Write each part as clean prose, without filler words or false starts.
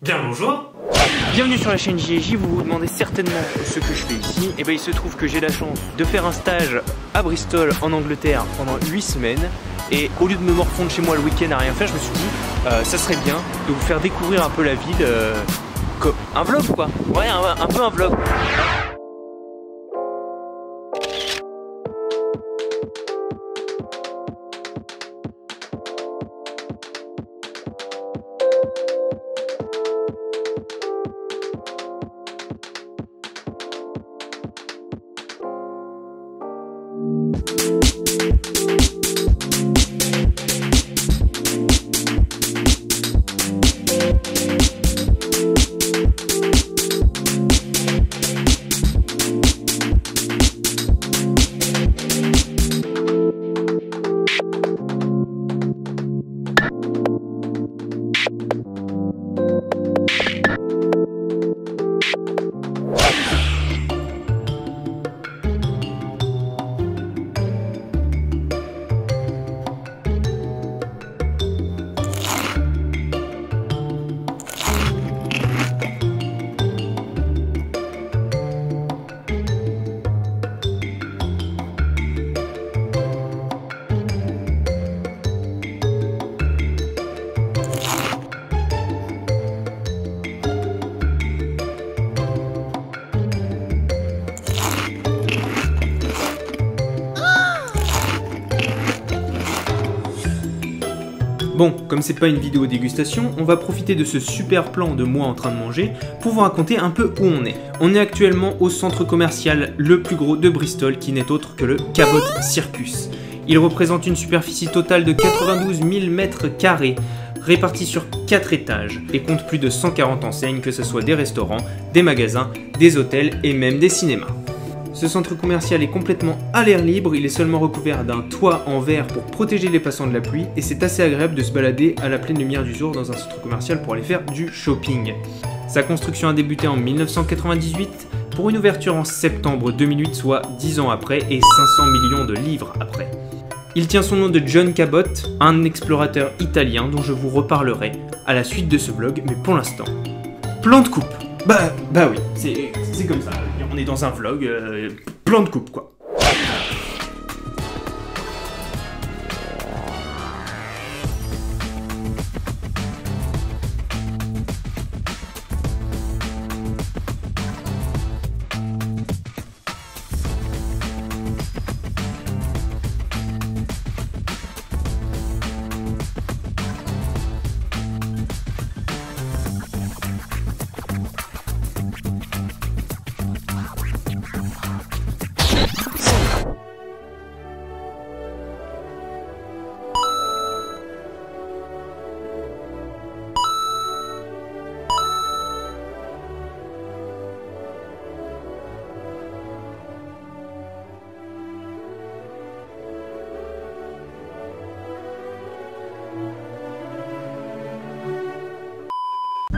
Bien bonjour. Bienvenue sur la chaîne JJ, vous vous demandez certainement ce que je fais ici. Et ben il se trouve que j'ai la chance de faire un stage à Bristol en Angleterre pendant 8 semaines. Et au lieu de me morfondre chez moi le week-end à rien faire, je me suis dit ça serait bien de vous faire découvrir un peu la ville, comme un vlog quoi. Ouais, un peu un vlog. Bon, comme c'est pas une vidéo dégustation, on va profiter de ce super plan de moi en train de manger pour vous raconter un peu où on est. On est actuellement au centre commercial le plus gros de Bristol qui n'est autre que le Cabot Circus. Il représente une superficie totale de 92 000 m², répartie sur 4 étages et compte plus de 140 enseignes, que ce soit des restaurants, des magasins, des hôtels et même des cinémas. Ce centre commercial est complètement à l'air libre, il est seulement recouvert d'un toit en verre pour protéger les passants de la pluie et c'est assez agréable de se balader à la pleine lumière du jour dans un centre commercial pour aller faire du shopping. Sa construction a débuté en 1998 pour une ouverture en septembre 2008, soit 10 ans après et 500 millions de livres après. Il tient son nom de John Cabot, un explorateur italien dont je vous reparlerai à la suite de ce vlog, mais pour l'instant, plan de coupe. Bah oui, c'est comme ça, on est dans un vlog, plan de coupe quoi.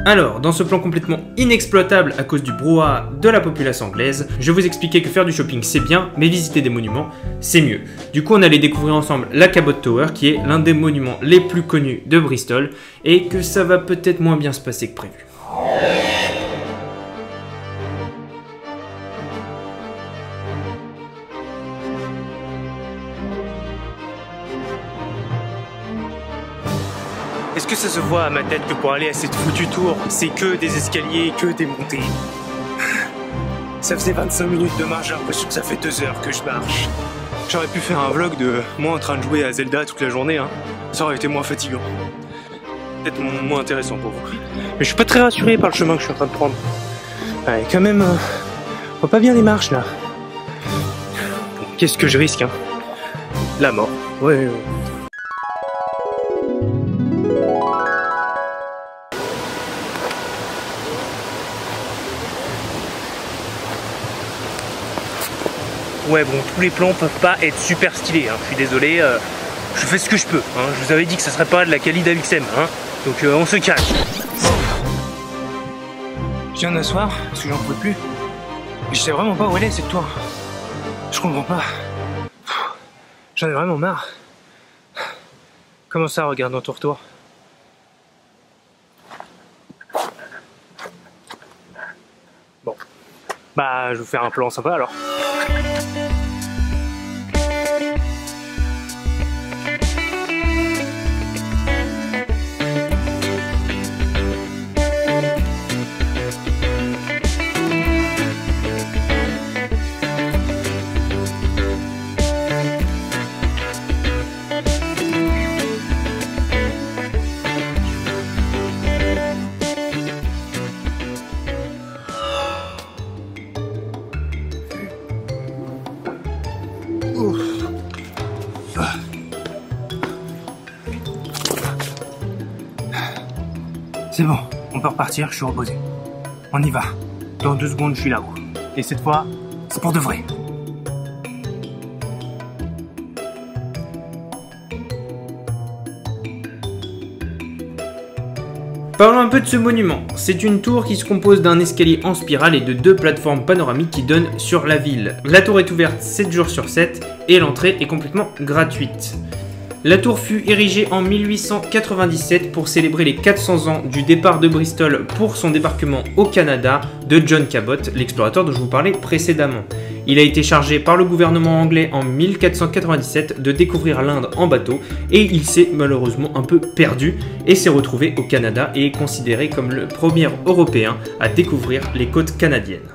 Alors, dans ce plan complètement inexploitable à cause du brouhaha de la populace anglaise, je vous expliquais que faire du shopping c'est bien, mais visiter des monuments c'est mieux. Du coup, on allait découvrir ensemble la Cabot Tower, qui est l'un des monuments les plus connus de Bristol, et que ça va peut-être moins bien se passer que prévu. Est-ce que ça se voit à ma tête que pour aller à cette foutue tour, c'est que des escaliers, que des montées? Ça faisait 25 minutes de marche, j'ai l'impression que ça fait 2 heures que je marche. J'aurais pu faire un vlog de moi en train de jouer à Zelda toute la journée, hein. Ça aurait été moins fatigant. Peut-être moins intéressant pour vous. Mais je suis pas très rassuré par le chemin que je suis en train de prendre. Ouais, quand même, on voit pas bien les marches là. Bon, qu'est-ce que je risque, hein? La mort. Ouais. Ouais bon, tous les plans peuvent pas être super stylés, hein. Je suis désolé, je fais ce que je peux, hein. Je vous avais dit que ça serait pas de la qualité d'Avixem, hein. Donc on se calme. Je viens d'asseoir, parce que j'en pouvais plus. Et je sais vraiment pas où elle est cette tour. Je comprends pas. J'en ai vraiment marre. Comment ça, regarde dans ton retour? Bah, je vais vous faire un plan sympa alors. C'est bon, on peut repartir, je suis reposé. On y va. Dans 2 secondes, je suis là-haut. Et cette fois, c'est pour de vrai. Parlons un peu de ce monument. C'est une tour qui se compose d'un escalier en spirale et de 2 plateformes panoramiques qui donnent sur la ville. La tour est ouverte 7 jours sur 7 et l'entrée est complètement gratuite. La tour fut érigée en 1897 pour célébrer les 400 ans du départ de Bristol pour son débarquement au Canada de John Cabot, l'explorateur dont je vous parlais précédemment. Il a été chargé par le gouvernement anglais en 1497 de découvrir l'Inde en bateau et il s'est malheureusement un peu perdu et s'est retrouvé au Canada et est considéré comme le premier Européen à découvrir les côtes canadiennes.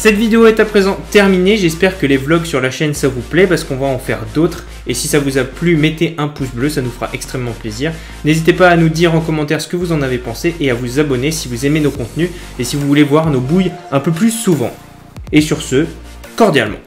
Cette vidéo est à présent terminée, j'espère que les vlogs sur la chaîne ça vous plaît parce qu'on va en faire d'autres et si ça vous a plu mettez un pouce bleu, ça nous fera extrêmement plaisir. N'hésitez pas à nous dire en commentaire ce que vous en avez pensé et à vous abonner si vous aimez nos contenus et si vous voulez voir nos bouilles un peu plus souvent. Et sur ce, cordialement.